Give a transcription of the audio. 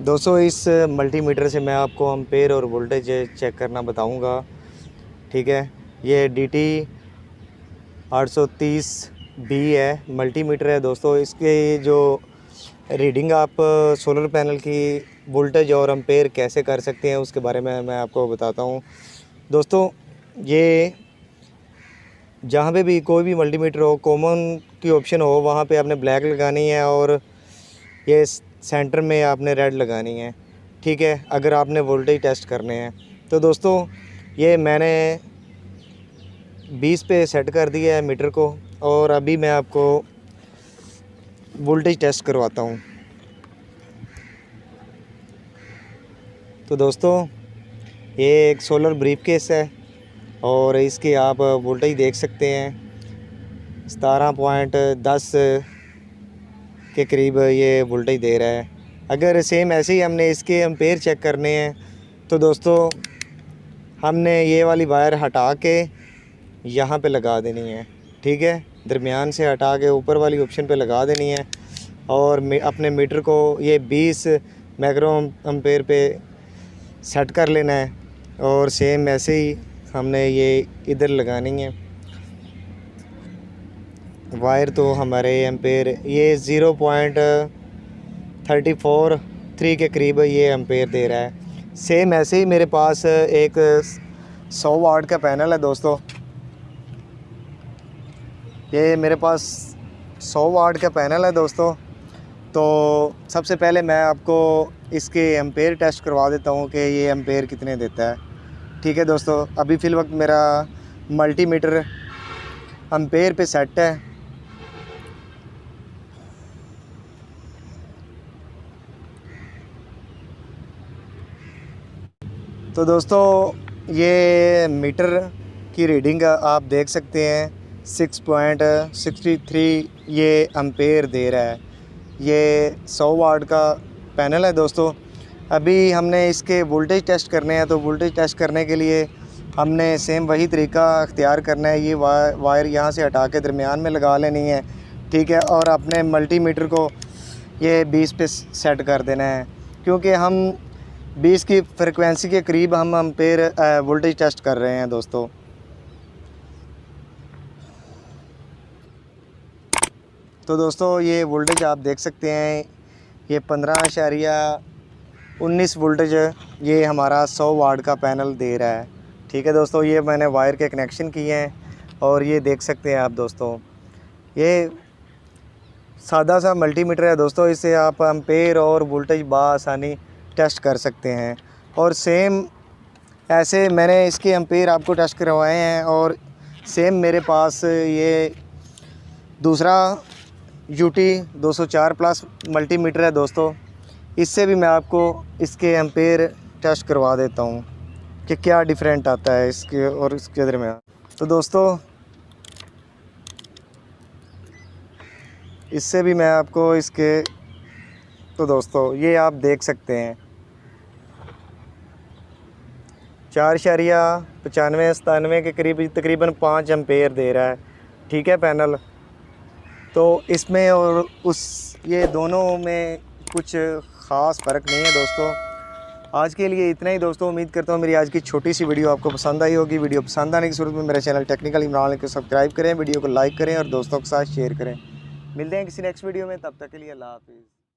दोस्तों इस मल्टीमीटर से मैं आपको एम्पेयर और वोल्टेज चेक करना बताऊंगा। ठीक है, ये DT 830B है, मल्टीमीटर है दोस्तों। इसके जो रीडिंग आप सोलर पैनल की वोल्टेज और एम्पेयर कैसे कर सकते हैं उसके बारे में मैं आपको बताता हूं। दोस्तों ये जहाँ पे भी कोई भी मल्टीमीटर हो, कॉमन की ऑप्शन हो, वहाँ पे आपने ब्लैक लगानी है और ये सेंटर में आपने रेड लगानी है। ठीक है, अगर आपने वोल्टेज टेस्ट करने हैं तो दोस्तों ये मैंने 20 पे सेट कर दिया है मीटर को, और अभी मैं आपको वोल्टेज टेस्ट करवाता हूँ। तो दोस्तों ये एक सोलर ब्रीफकेस है और इसके आप वोल्टेज देख सकते हैं, 17.10 के करीब ये वोल्टेज दे रहा है। अगर सेम ऐसे ही हमने इसके एम्पेयर चेक करने हैं तो दोस्तों हमने ये वाली वायर हटा के यहाँ पे लगा देनी है। ठीक है, दरमियान से हटा के ऊपर वाली ऑप्शन पे लगा देनी है और अपने मीटर को ये 20 माइक्रो एम्पेयर पे सेट कर लेना है। और सेम ऐसे ही हमने ये इधर लगानी है वायर। तो हमारे एम्पेयर ये 0.343 के करीब ये एम्पेयर दे रहा है। सेम ऐसे ही मेरे पास एक 100 वाट का पैनल है दोस्तों। ये मेरे पास 100 वाट का पैनल है दोस्तों। तो सबसे पहले मैं आपको इसके एम्पेयर टेस्ट करवा देता हूँ कि ये एम्पेयर कितने देता है। ठीक है दोस्तों, अभी फ़िल वक्त मेरा मल्टीमीटर एम्पेयर पे सेट है। तो दोस्तों ये मीटर की रीडिंग आप देख सकते हैं, 6.63 ये एम्पेयर दे रहा है। ये 100 वाट का पैनल है दोस्तों। अभी हमने इसके वोल्टेज टेस्ट करने हैं, तो वोल्टेज टेस्ट करने के लिए हमने सेम वही तरीका अख्तियार करना है। ये वायर यहाँ से हटा के दरमियान में लगा लेनी है। ठीक है, और अपने मल्टीमीटर को ये 20 पे सेट कर देना है, क्योंकि हम 20 की फ्रिक्वेंसी के करीब हम एम्पेयर वोल्टेज टेस्ट कर रहे हैं दोस्तों। तो दोस्तों ये वोल्टेज आप देख सकते हैं, ये 15.19 वोल्टेज ये हमारा 100 वाट का पैनल दे रहा है। ठीक है दोस्तों, ये मैंने वायर के कनेक्शन किए हैं और ये देख सकते हैं आप दोस्तों, ये सादा सा मल्टीमीटर है दोस्तों। इससे आप एम्पेयर और वोल्टेज बआसानी टेस्ट कर सकते हैं। और सेम ऐसे मैंने इसके एम्पेयर आपको टेस्ट करवाए हैं। और सेम मेरे पास ये दूसरा UT 204 प्लस मल्टीमीटर है दोस्तों। इससे भी मैं आपको इसके एम्पेयर टेस्ट करवा देता हूँ कि क्या डिफरेंट आता है इसके और इसके दरमियान। तो दोस्तों इससे भी मैं आपको इसके, तो दोस्तों ये आप देख सकते हैं 4.95-97 के करीब तकरीबन 5 एम्पेयर दे रहा है। ठीक है पैनल, तो इसमें और उस ये दोनों में कुछ ख़ास फ़र्क नहीं है दोस्तों। आज के लिए इतना ही दोस्तों। उम्मीद करता हूँ मेरी आज की छोटी सी वीडियो आपको पसंद आई होगी। वीडियो पसंद आने की सूरत में मेरा चैनल टेक्निकल इमरान को सब्सक्राइब करें, वीडियो को लाइक करें और दोस्तों के साथ शेयर करें। मिलते हैं किसी नेक्स्ट वीडियो में, तब तक के लिए अल्लाह हाफिज़।